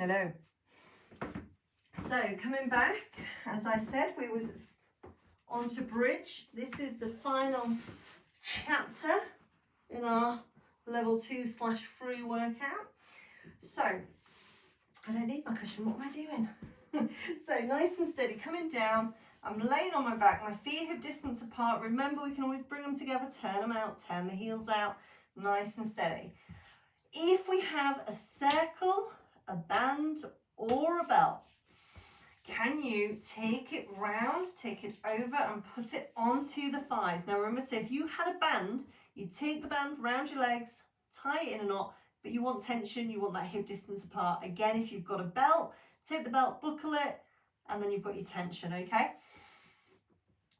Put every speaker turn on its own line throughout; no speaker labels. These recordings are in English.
Hello. So coming back, as I said, we was on to bridge. This is the final chapter in our level 2/3 workout. So I don't need my cushion. What am I doing? So nice and steady, coming down. I'm laying on my back, my feet hip distance apart. Remember, we can always bring them together, turn them out, turn the heels out, nice and steady. If we have a circle, a band, or a belt, can you take it round, take it over and put it onto the thighs? Now remember, so if you had a band, you take the band round your legs, tie it in a knot, but you want tension, you want that hip distance apart. Again, if you've got a belt, take the belt, buckle it, and then you've got your tension, okay?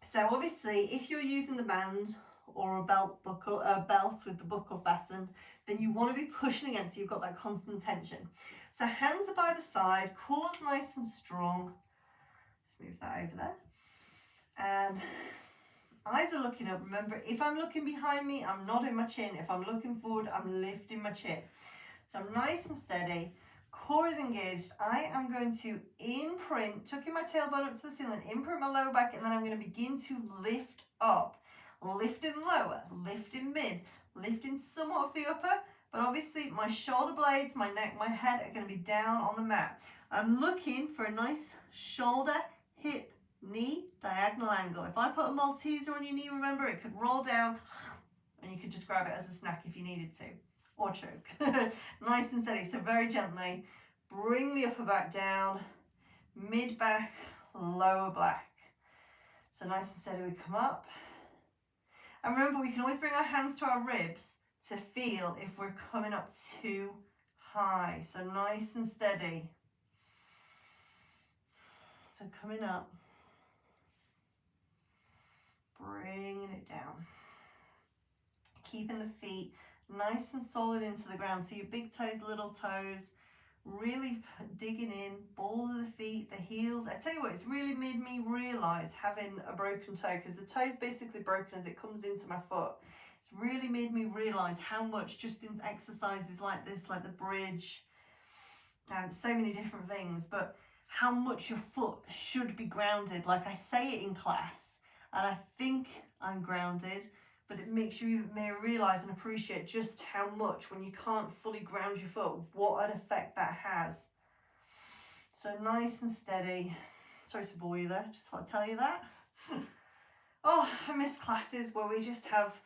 So obviously, if you're using the band or a belt with the buckle fastened, then you want to be pushing against, so you've got that constant tension. So hands are by the side, core's nice and strong. Let's move that over there. And eyes are looking up. Remember, if I'm looking behind me, I'm nodding my chin. If I'm looking forward, I'm lifting my chin. So I'm nice and steady. Core is engaged. I am going to imprint, tucking my tailbone up to the ceiling, imprint my lower back, and then I'm going to begin to lift up. Lifting lower, lifting mid, lifting somewhat of the upper, but obviously my shoulder blades, my neck, my head are going to be down on the mat. I'm looking for a nice shoulder, hip, knee, diagonal angle. If I put a Malteser on your knee, remember, it could roll down and you could just grab it as a snack if you needed to, or choke. Nice and steady, so very gently. Bring the upper back down, mid back, lower back. So nice and steady, we come up. And remember, we can always bring our hands to our ribs to feel if we're coming up too high. So nice and steady. So coming up, bringing it down. Keeping the feet nice and solid into the ground. So your big toes, little toes, really digging in, balls of the feet, the heels. I tell you what, it's really made me realise having a broken toe, because the toe's basically broken as it comes into my foot. It's really made me realise how much just in exercises like this, like the bridge, and so many different things, but how much your foot should be grounded. Like I say it in class, and I think I'm grounded, but it makes you may realise and appreciate just how much, when you can't fully ground your foot, what an effect that has. So nice and steady. Sorry to bore you there, just want to tell you that. Oh, I miss classes where we just have,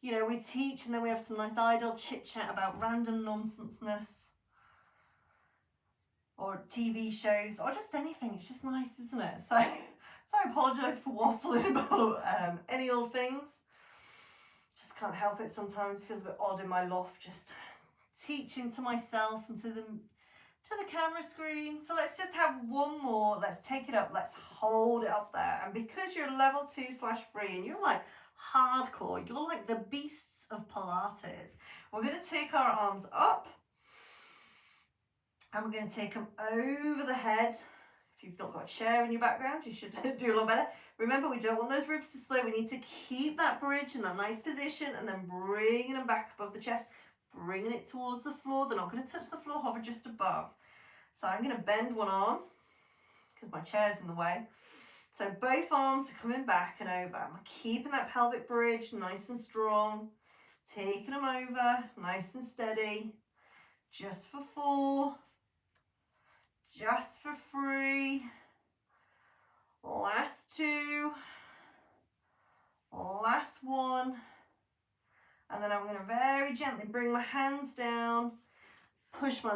you know, we teach and then we have some nice idle chit chat about random nonsenseness, or TV shows, or just anything. It's just nice, isn't it? So I apologise for waffling about any old things. Just can't help it sometimes. It feels a bit odd in my loft, just teaching to myself and to the camera screen. So let's just have one more. Let's take it up. Let's hold it up there. And because you're level 2/3 and you're like hardcore, you're like the beasts of Pilates, we're going to take our arms up and we're going to take them over the head. If you've not got a chair in your background, you should do a lot better. Remember, we don't want those ribs to split. We need to keep that bridge in that nice position and then bringing them back above the chest, bringing it towards the floor. They're not going to touch the floor, hover just above. So I'm going to bend one arm because my chair's in the way. So both arms are coming back and over. I'm keeping that pelvic bridge nice and strong, taking them over, nice and steady. Just for 4, just for 3. Last 2, last 1, and then I'm going to very gently bring my hands down, push my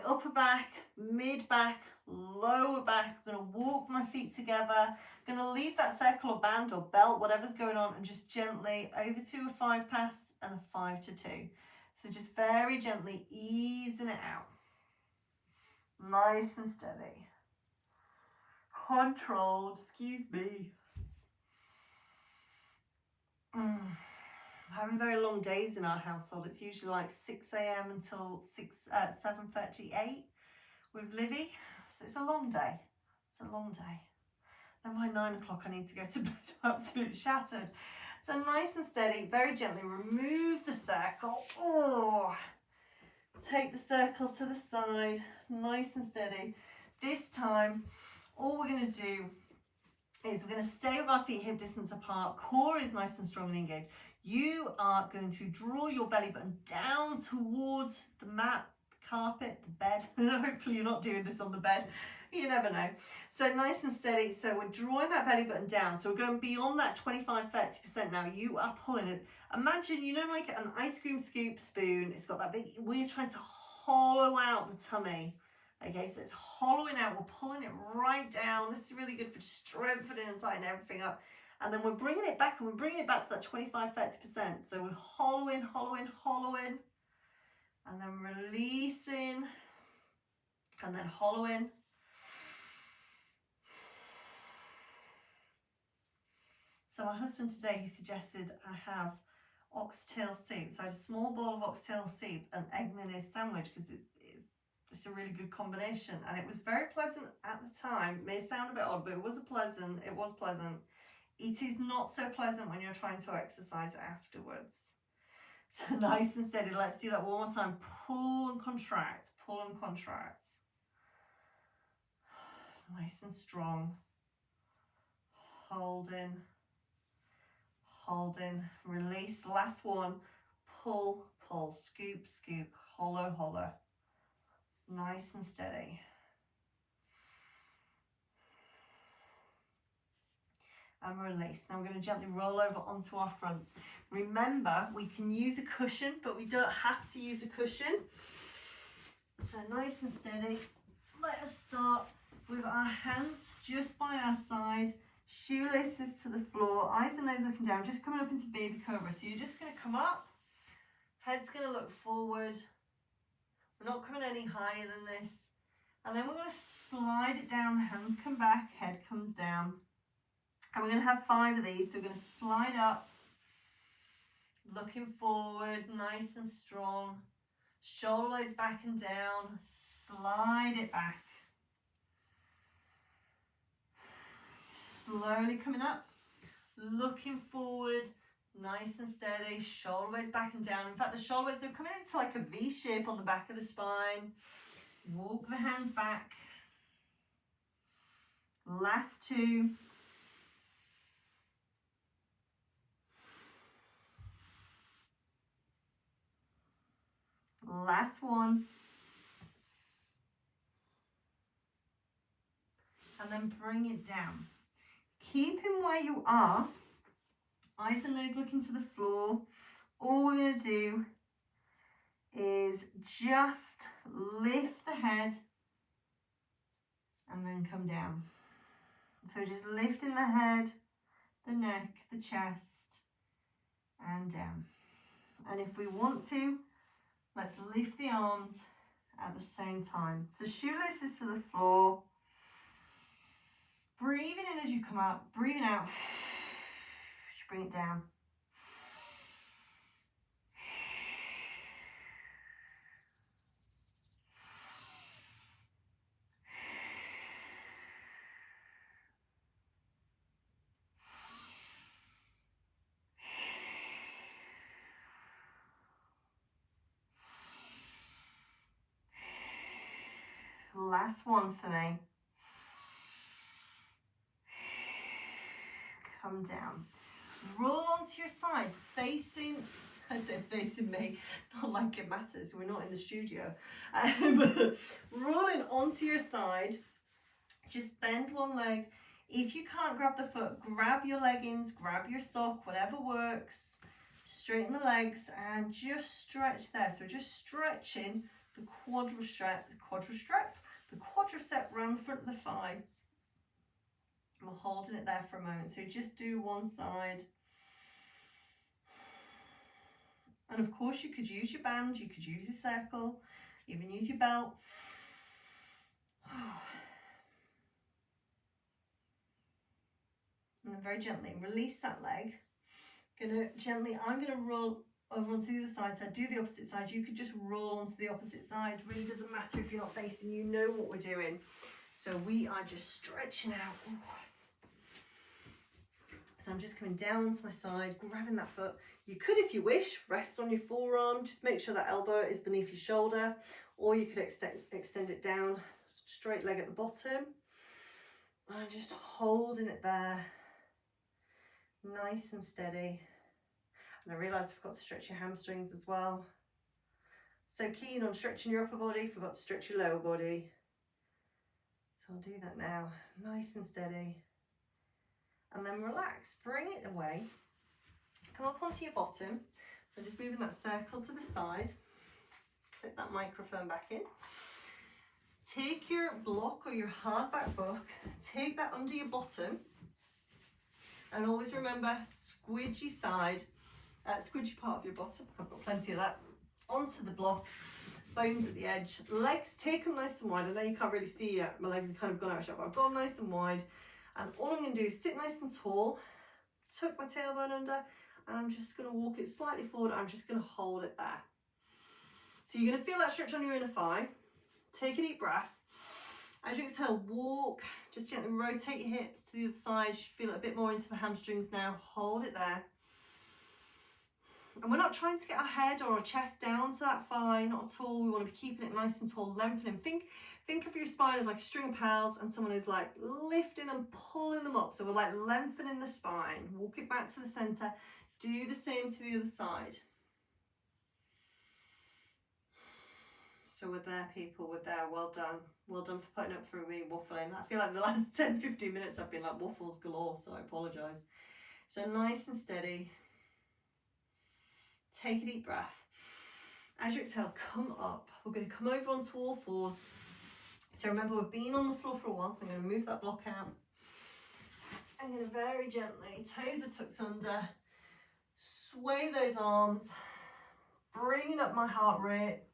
upper back, mid back, lower back. I'm going to walk my feet together. I'm going to leave that circle or band or belt, whatever's going on, and just gently over to a 5 pass and a 5 to 2. So just very gently easing it out. Nice and steady. Controlled, excuse me. Having very long days in our household. It's usually like 6 a.m. until 7:38 with Livy. So it's a long day. It's a long day. Then by 9 o'clock I need to go to bed. I'm absolutely shattered. So nice and steady, very gently remove the circle. Oh, take the circle to the side, nice and steady. This time, all we're going to do is we're going to stay with our feet hip distance apart. Core is nice and strong and engaged. You are going to draw your belly button down towards the mat, the carpet, the bed. Hopefully you're not doing this on the bed. You never know. So nice and steady. So we're drawing that belly button down. So we're going beyond that 25-30% now. You are pulling it. Imagine, you know, like an ice cream scoop spoon. It's got that big, we're trying to hollow out the tummy. Okay, so it's hollowing out. We're pulling it right down. This is really good for strengthening and tightening everything up. And then we're bringing it back, and we're bringing it back to that 25-30%. So we're hollowing, hollowing, hollowing, and then releasing, and then hollowing. So my husband today, he suggested I have oxtail soup. So I had a small bowl of oxtail soup and egg mayonnaise sandwich because it's a really good combination. And it was very pleasant at the time. It may sound a bit odd, but it was pleasant. It is not so pleasant when you're trying to exercise afterwards. So nice and steady. Let's do that one more time. Pull and contract. Pull and contract. Nice and strong. Holding. Holding. Release. Last one. Pull, pull. Scoop, scoop. Hollow, hollow. Nice and steady. And release. Now we're going to gently roll over onto our front. Remember, we can use a cushion, but we don't have to use a cushion. So nice and steady. Let us start with our hands just by our side, shoelaces to the floor, eyes and nose looking down, just coming up into baby cobra. So you're just going to come up, head's going to look forward. We're not coming any higher than this. And then we're going to slide it down, the hands come back, head comes down. And we're going to have 5 of these. So we're going to slide up, looking forward, nice and strong. Shoulder blades back and down, slide it back. Slowly coming up, looking forward, nice and steady, shoulder blades back and down. In fact, the shoulder blades are coming into like a V shape on the back of the spine. Walk the hands back. Last 2. Last 1. And then bring it down. Keep him where you are. Eyes and nose looking to the floor. All we're going to do is just lift the head and then come down. So just lifting the head, the neck, the chest, and down. And if we want to, let's lift the arms at the same time. So shoelaces to the floor. Breathing in as you come up, breathing out. Bring it down. Last one for me. Come down. Roll onto your side, facing, I say facing me, not like it matters, we're not in the studio. Rolling onto your side, just bend one leg. If you can't grab the foot, grab your leggings, grab your sock, whatever works. Straighten the legs and just stretch there. So just stretching the quadricep around the front of the thigh. We're holding it there for a moment. So just do one side. And of course you could use your band, you could use your circle, even use your belt. And then very gently release that leg. I'm gonna roll over onto the other side. So I do the opposite side. You could just roll onto the opposite side. Really doesn't matter if you're not facing, you know what we're doing. So we are just stretching out. Ooh. So I'm just coming down onto my side, grabbing that foot. You could, if you wish, rest on your forearm. Just make sure that elbow is beneath your shoulder, or you could extend it down, straight leg at the bottom. And just holding it there, nice and steady. And I realise I forgot to stretch your hamstrings as well. So keen on stretching your upper body, forgot to stretch your lower body. So I'll do that now, nice and steady. And then relax, bring it away. Come up onto your bottom. So just moving that circle to the side. Put that microphone back in. Take your block or your hard back book, take that under your bottom. And always remember, squidgy side, squidgy part of your bottom, I've got plenty of that, onto the block, bones at the edge. Legs, take them nice and wide. I know you can't really see yet, my legs have kind of gone out of shot, but I've got them nice and wide. And all I'm going to do is sit nice and tall, tuck my tailbone under, and I'm just going to walk it slightly forward. I'm just going to hold it there. So you're going to feel that stretch on your inner thigh. Take a deep breath. As you exhale, walk, just gently rotate your hips to the other side. You should feel it a bit more into the hamstrings now. Hold it there. And we're not trying to get our head or our chest down to that thigh, not at all. We want to be keeping it nice and tall, lengthening. Think of your spine as like a string of pearls, and someone is like lifting and pulling them up. So we're like lengthening the spine. Walk it back to the center. Do the same to the other side. So we're there, people, we're there. Well done. Well done for putting up through me waffling. I feel like the last 10-15 minutes I've been like waffles galore, so I apologise. So nice and steady. Take a deep breath. As you exhale, come up. We're going to come over onto all fours. So remember, we've been on the floor for a while, so I'm going to move that block out. I'm going to very gently, toes are tucked under, sway those arms, bringing up my heart rate.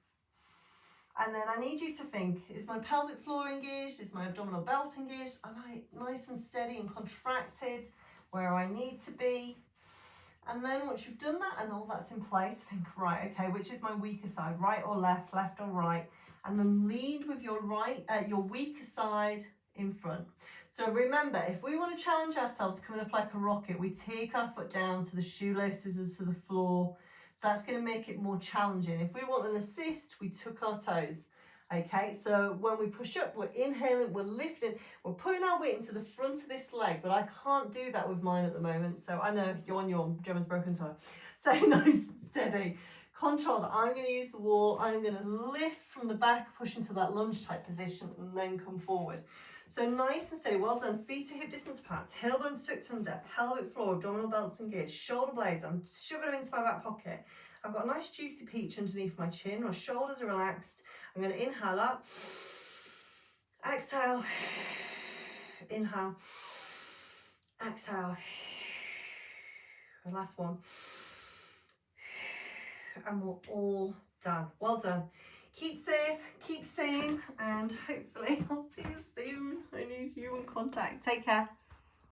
And then I need you to think, is my pelvic floor engaged? Is my abdominal belt engaged? Am I nice and steady and contracted where I need to be? And then once you've done that and all that's in place, think, right, okay, which is my weaker side, right or left, left or right? And then lead with your your weaker side in front. So remember, if we want to challenge ourselves coming up like a rocket, we take our foot down to the shoelaces and to the floor. So that's going to make it more challenging. If we want an assist, we tuck our toes. Okay, so when we push up, we're inhaling, we're lifting, we're putting our weight into the front of this leg, but I can't do that with mine at the moment. So I know, yawn, Gemma's broken toe. So nice and steady. Controlled, I'm going to use the wall, I'm going to lift from the back, push into that lunge type position, and then come forward. So nice and steady, well done. Feet to hip distance apart, tailbones tucked under, pelvic floor, abdominal belts engaged, shoulder blades, I'm shoving them into my back pocket. I've got a nice juicy peach underneath my chin, my shoulders are relaxed. I'm going to inhale up, exhale, inhale, exhale, the last one. And we're all done. Well done. Keep safe, keep sane, and hopefully I'll see you soon. I need human contact. Take care.